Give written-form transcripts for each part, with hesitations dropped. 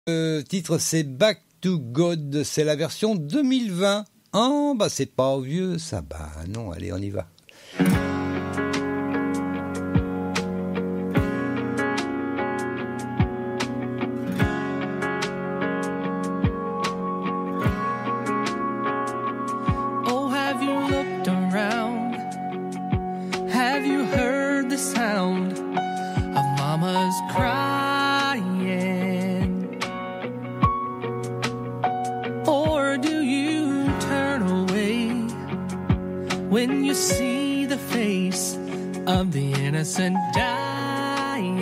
Le titre c'est Back to God, c'est la version 2020. Ah bah c'est pas vieux ça, bah non, allez on y va. Oh, have you looked around? Have you heard the sound of mama's crying? Or do you turn away when you see the face of the innocent dying?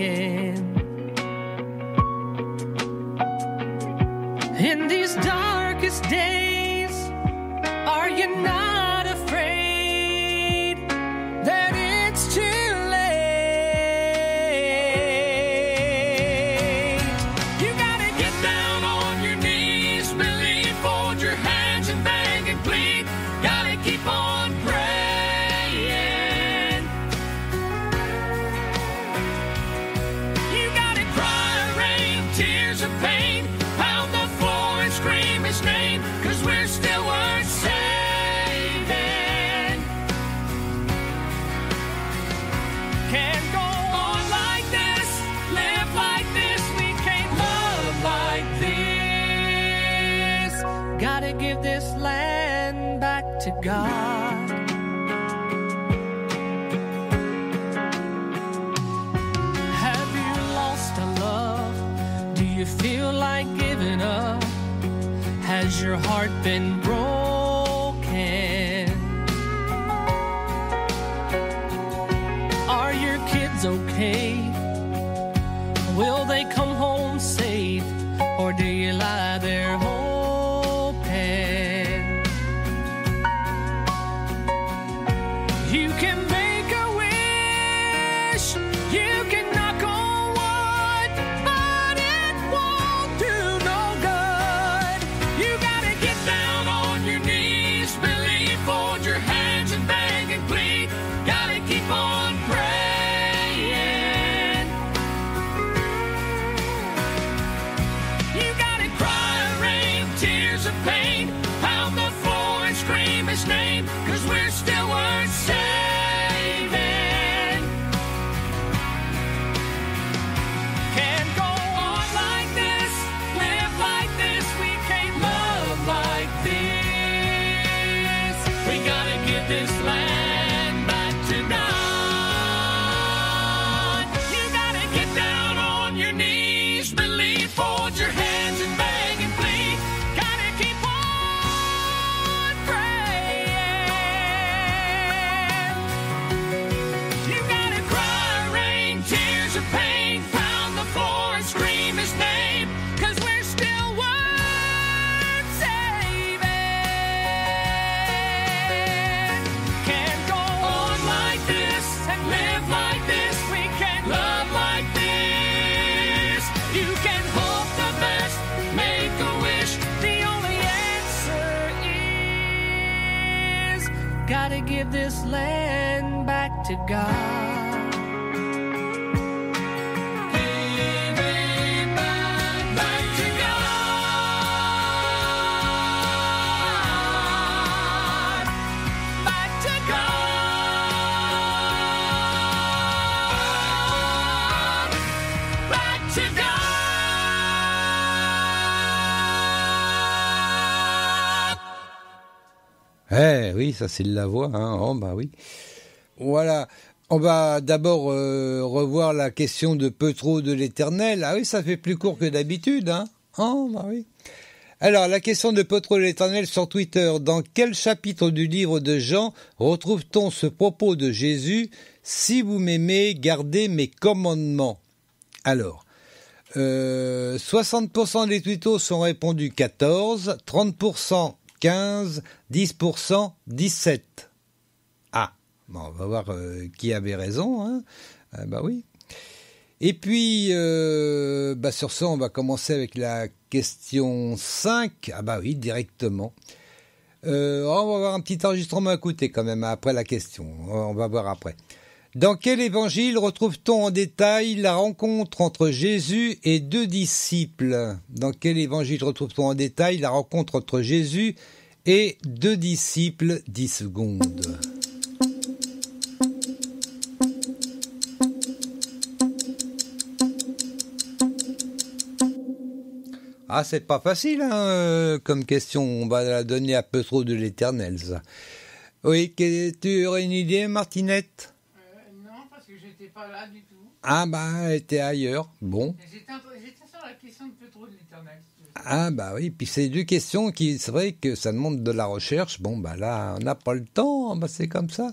In these darkest days, are you not afraid that it's too late? You gotta get down on your knees, believe, fold your hands and beg and plead. Gotta keep on praying. You gotta cry, rain, tears of pain, pound the floor and scream his name, 'cause we're still worth saving. Can't go on like this, live like this, we can't love like this. Gotta give this land back to God. Have you lost a love? Do you feel like giving up? Has your heart been broken? Are your kids okay? Will they come home safe? Or do you lie there hoping? You can make a wish, you can knock on wood, but it won't do no good. You gotta get down on your knees, believe, fold your hands and beg and plead. Gotta keep on praying. You gotta cry, rain, tears of pain, pound the floor and scream his name, 'cause we're still worth saving. Can't go on like this, live like this, we can't love like this. We gotta give this land back to God. You gotta get down on your knees, believe, fold your hands and beg and plead. Gotta keep on praying. You gotta cry, rain, tears of pain, pound the floor and scream his name, 'cause we're still worth saving. Can't go on like this and live like this, we can't love like this. You can hope the best, make a wish, the only answer is gotta give this land back to God. Give it back to God. Back to God. Back to God. Eh oui, ça c'est de la voix, hein. Oh bah oui. Voilà. On va d'abord revoir la question de peu trop de l'Éternel. Ah oui, ça fait plus court que d'habitude, hein. Oh bah oui. Alors, la question de peu trop de l'Éternel sur Twitter. Dans quel chapitre du livre de Jean retrouve-t-on ce propos de Jésus ? Si vous m'aimez, gardez mes commandements. Alors, 60% des tweetos ont répondu 14, 30% 15, 10% 17. Ah, bon, on va voir qui avait raison, hein. Bah oui. Et puis, sur ça, on va commencer avec la question 5. Ah bah oui, directement. On va avoir un petit enregistrement à écouter quand même, après la question. On va voir après. Dans quel évangile retrouve-t-on en détail la rencontre entre Jésus et deux disciples? Dans quel évangile retrouve-t-on en détail la rencontre entre Jésus et deux disciples? 10 secondes. Ah, c'est pas facile, comme question. On va la donner à peu trop de l'Éternel, ça. Oui, tu aurais une idée, Martinette? Non, parce que j'étais pas là du tout. Ah, elle était ailleurs. Bon. J'étais sur la question de peu trop de l'Éternel. Ah, oui, puis c'est deux questions c'est vrai que ça demande de la recherche. Bon, là, on n'a pas le temps, c'est comme ça.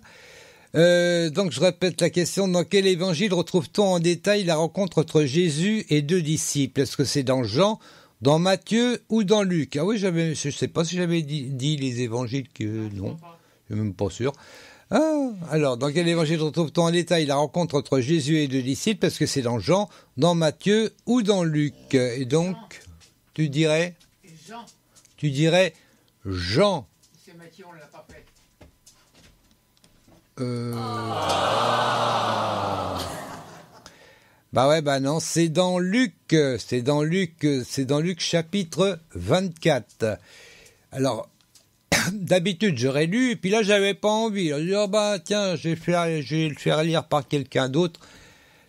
Donc, je répète la question. Dans quel évangile retrouve-t-on en détail la rencontre entre Jésus et deux disciples? Est-ce que c'est dans Jean, dans Matthieu ou dans Luc? Ah oui, je ne sais pas si j'avais dit les évangiles que non, je ne suis même pas sûr. Ah, alors, dans quel évangile retrouve-t-on en détail la rencontre entre Jésus et deux disciples? Est-ce que c'est dans Jean, dans Matthieu ou dans Luc? Et donc, tu dirais Jean. Tu dirais Jean. C'est Matthieu, on ne l'a pas fait. Non, c'est dans Luc. C'est dans Luc chapitre 24. Alors, d'habitude, j'aurais lu, et puis là, j'avais pas envie. Alors, je dis, tiens, je vais le faire lire par quelqu'un d'autre.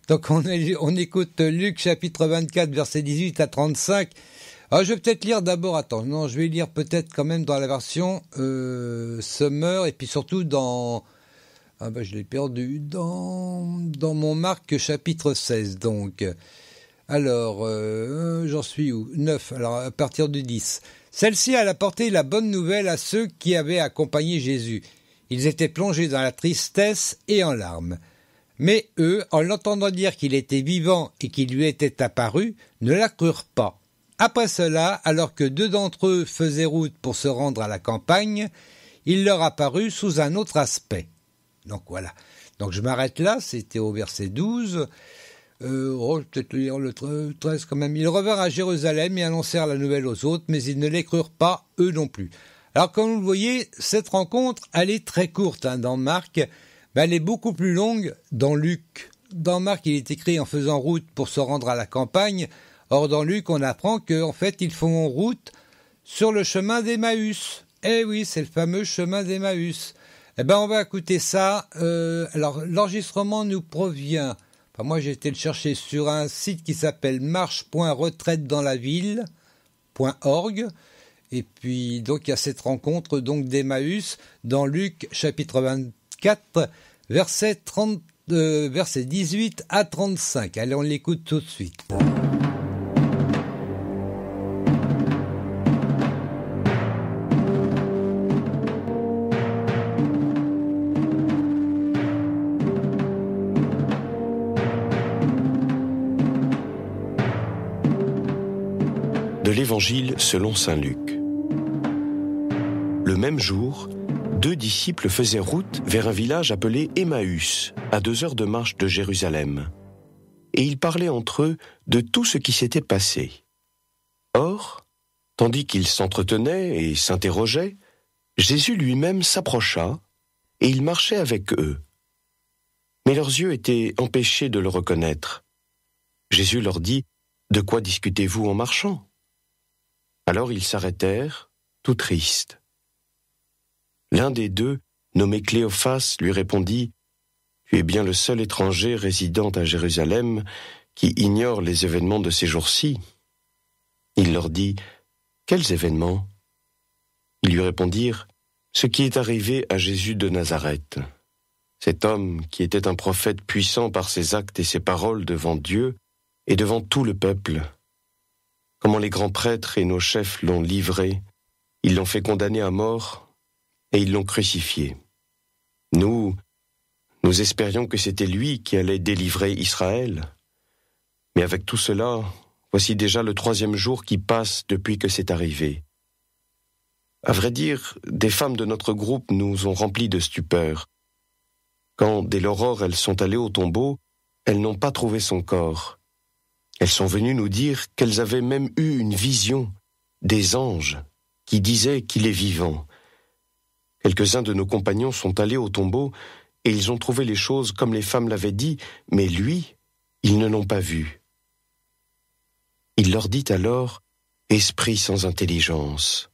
Donc, on écoute Luc chapitre 24, versets 18 à 35. Alors, je vais peut-être lire d'abord, je vais lire peut-être quand même dans la version Summer, et puis surtout dans... je l'ai perdu, dans mon Marc chapitre 16, donc. Alors, j'en suis où? 9, alors à partir du 10. Celle-ci a apporté la bonne nouvelle à ceux qui avaient accompagné Jésus. Ils étaient plongés dans la tristesse et en larmes. Mais eux, en l'entendant dire qu'il était vivant et qu'il lui était apparu, ne la crurent pas. Après cela, alors que deux d'entre eux faisaient route pour se rendre à la campagne, il leur apparut sous un autre aspect. Donc voilà. Donc je m'arrête là, c'était au verset 12. Je vais peut-être lire le 13 quand même. Ils revinrent à Jérusalem et annoncèrent la nouvelle aux autres, mais ils ne les crurent pas, eux non plus. Alors comme vous le voyez, cette rencontre, elle est très courte dans Marc, mais elle est beaucoup plus longue dans Luc. Dans Marc, il est écrit en faisant route pour se rendre à la campagne. Or dans Luc, on apprend qu'en fait, ils font route sur le chemin d'Emmaüs. Eh oui, c'est le fameux chemin d'Emmaüs. On va écouter ça. Alors, l'enregistrement nous provient... moi, j'ai été le chercher sur un site qui s'appelle marche.retraitedanslaville.org. Et puis, donc, il y a cette rencontre d'Emmaüs dans Luc, chapitre 24, versets 18 à 35. Allez, on l'écoute tout de suite. De l'Évangile selon saint Luc. Le même jour, deux disciples faisaient route vers un village appelé Emmaüs, à 2 heures de marche de Jérusalem. Et ils parlaient entre eux de tout ce qui s'était passé. Or, tandis qu'ils s'entretenaient et s'interrogeaient, Jésus lui-même s'approcha et il marchait avec eux. Mais leurs yeux étaient empêchés de le reconnaître. Jésus leur dit : « De quoi discutez-vous en marchant ? » Alors ils s'arrêtèrent, tout tristes. L'un des deux, nommé Cléophas, lui répondit : « Tu es bien le seul étranger résidant à Jérusalem qui ignore les événements de ces jours-ci. » Il leur dit : « Quels événements ? » Ils lui répondirent : « Ce qui est arrivé à Jésus de Nazareth. Cet homme qui était un prophète puissant par ses actes et ses paroles devant Dieu et devant tout le peuple. Comment les grands prêtres et nos chefs l'ont livré, ils l'ont fait condamner à mort et ils l'ont crucifié. Nous espérions que c'était lui qui allait délivrer Israël. Mais avec tout cela, voici déjà le 3e jour qui passe depuis que c'est arrivé. À vrai dire, des femmes de notre groupe nous ont remplis de stupeur. Quand, dès l'aurore, elles sont allées au tombeau, elles n'ont pas trouvé son corps. Elles sont venues nous dire qu'elles avaient même eu une vision, des anges, qui disaient qu'il est vivant. Quelques-uns de nos compagnons sont allés au tombeau et ils ont trouvé les choses comme les femmes l'avaient dit, mais lui, ils ne l'ont pas vu. » Il leur dit alors, « Esprit sans intelligence,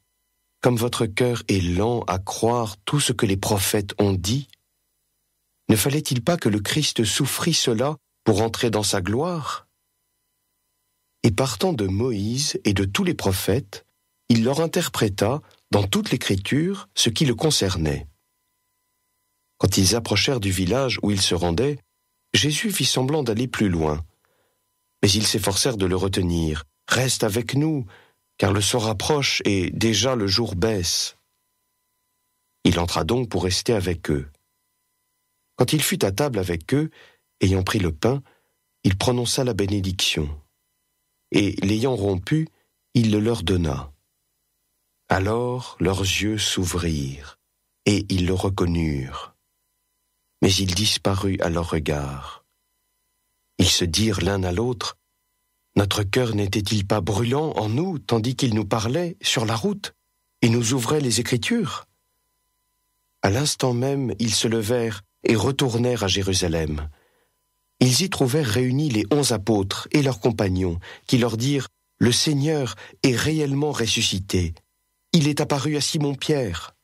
comme votre cœur est lent à croire tout ce que les prophètes ont dit, ne fallait-il pas que le Christ souffrit cela pour entrer dans sa gloire ? Et partant de Moïse et de tous les prophètes, il leur interpréta dans toute l'Écriture ce qui le concernait. Quand ils approchèrent du village où ils se rendaient, Jésus fit semblant d'aller plus loin. Mais ils s'efforcèrent de le retenir. « Reste avec nous, car le soir approche et déjà le jour baisse. » Il entra donc pour rester avec eux. Quand il fut à table avec eux, ayant pris le pain, il prononça la bénédiction. Et l'ayant rompu, il le leur donna. Alors leurs yeux s'ouvrirent, et ils le reconnurent. Mais il disparut à leur regard. Ils se dirent l'un à l'autre, « Notre cœur n'était-il pas brûlant en nous, tandis qu'il nous parlait sur la route, et nous ouvrait les Écritures ?» À l'instant même, ils se levèrent et retournèrent à Jérusalem. Ils y trouvèrent réunis les 11 apôtres et leurs compagnons, qui leur dirent, « Le Seigneur est réellement ressuscité. Il est apparu à Simon-Pierre. »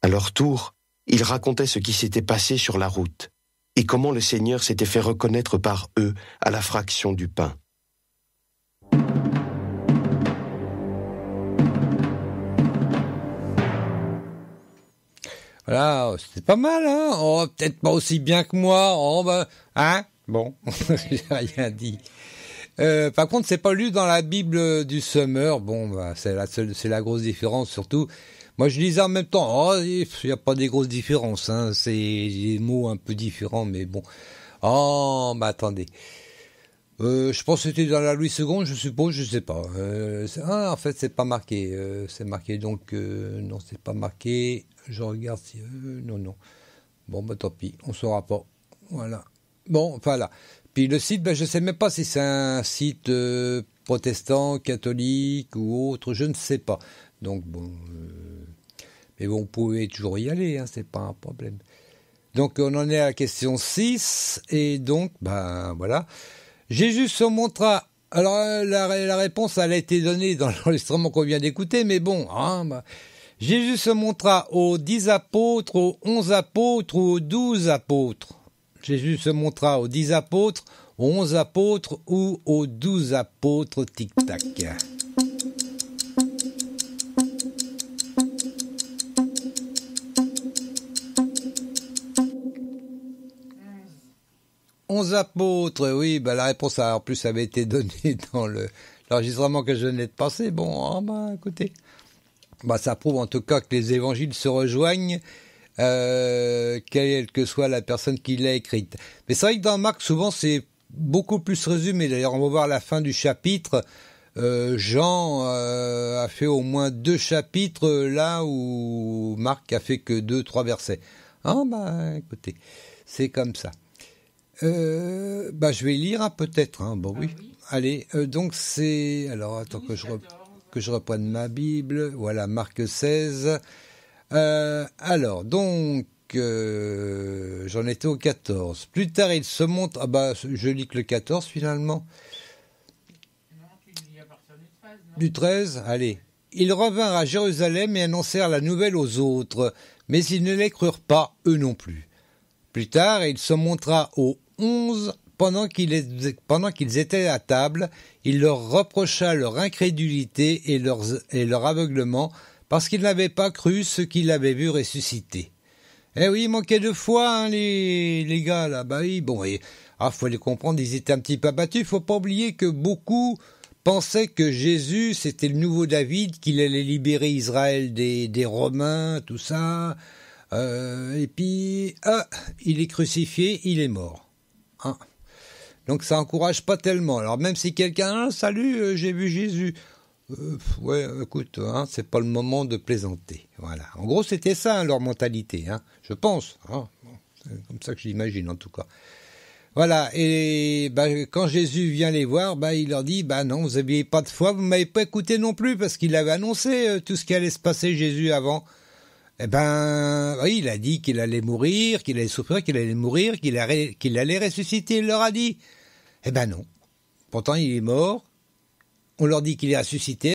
À leur tour, ils racontaient ce qui s'était passé sur la route, et comment le Seigneur s'était fait reconnaître par eux à la fraction du pain. Voilà, c'était pas mal, hein. Oh, peut-être pas aussi bien que moi. Oh, bah, hein. Bon, j'ai rien dit. Par contre, c'est pas lu dans la Bible du Summer. Bon, bah, c'est la grosse différence, surtout. Moi, je lisais en même temps. Oh, il y a pas des grosses différences, hein. C'est des mots un peu différents, mais bon. Oh, bah, attendez. Je pense que c'était dans la Louis II, je suppose, je sais pas. En fait, c'est pas marqué. C'est marqué donc... non, c'est pas marqué. Je regarde si... non. Bon, bah tant pis, on saura pas. Voilà. Bon, voilà. Puis le site, ben, je sais même pas si c'est un site protestant, catholique ou autre, je ne sais pas. Donc, bon... mais bon, vous pouvez toujours y aller, hein, c'est pas un problème. Donc, on en est à la question 6, et donc, ben, voilà... Jésus se montra. Alors la réponse elle a été donnée dans l'enregistrement qu'on vient d'écouter, mais bon, hein, bah, Jésus se montra aux 10 apôtres, aux 11 apôtres ou aux 12 apôtres. Jésus se montra aux 10 apôtres, aux 11 apôtres ou aux 12 apôtres. Tic tac. 11 apôtres, oui, bah la réponse en plus avait été donnée dans l'enregistrement que je venais de passer. Bon, bah écoutez, bah ça prouve en tout cas que les évangiles se rejoignent, quelle que soit la personne qui l'a écrite. Mais c'est vrai que dans Marc, souvent c'est beaucoup plus résumé. D'ailleurs, on va voir la fin du chapitre. Jean a fait au moins 2 chapitres là où Marc a fait que 2-3 versets. Bah écoutez, c'est comme ça. Bah je vais lire peut-être. Bon oui. Allez, donc c'est... Alors attends que je reprenne ma Bible. Voilà, Marc 16. Alors, donc, j'en étais au 14. Plus tard, il se montre... je lis que le 14 finalement. Non, tu lis à partir du 13, non ? Du 13, allez. Ils revinrent à Jérusalem et annoncèrent la nouvelle aux autres, mais ils ne les crurent pas, eux non plus. Plus tard, il se montra aux 11, pendant qu'ils étaient à table, il leur reprocha leur incrédulité et leur aveuglement, parce qu'ils n'avaient pas cru ce qu'il avait vu ressusciter. Eh oui, il manquait de foi, les gars, là. Bah oui, bon, faut les comprendre, ils étaient un petit peu abattus. Faut pas oublier que beaucoup pensaient que Jésus, c'était le nouveau David, qu'il allait libérer Israël des Romains, tout ça. Et puis, il est crucifié, il est mort. Donc ça encourage pas tellement. Alors même si quelqu'un, salut, j'ai vu Jésus. Ouais, écoute, c'est pas le moment de plaisanter. Voilà. En gros, c'était ça leur mentalité, je pense. Bon, c'est comme ça que je l'imagine en tout cas. Voilà. Et quand Jésus vient les voir, il leur dit, non, vous aviez pas de foi, vous m'avez pas écouté non plus parce qu'il avait annoncé tout ce qui allait se passer Jésus avant. Eh ben, oui, il a dit qu'il allait mourir, qu'il allait souffrir, qu'il allait mourir, qu'il allait ressusciter, il leur a dit. Eh ben non. Pourtant, il est mort. On leur dit qu'il est ressuscité.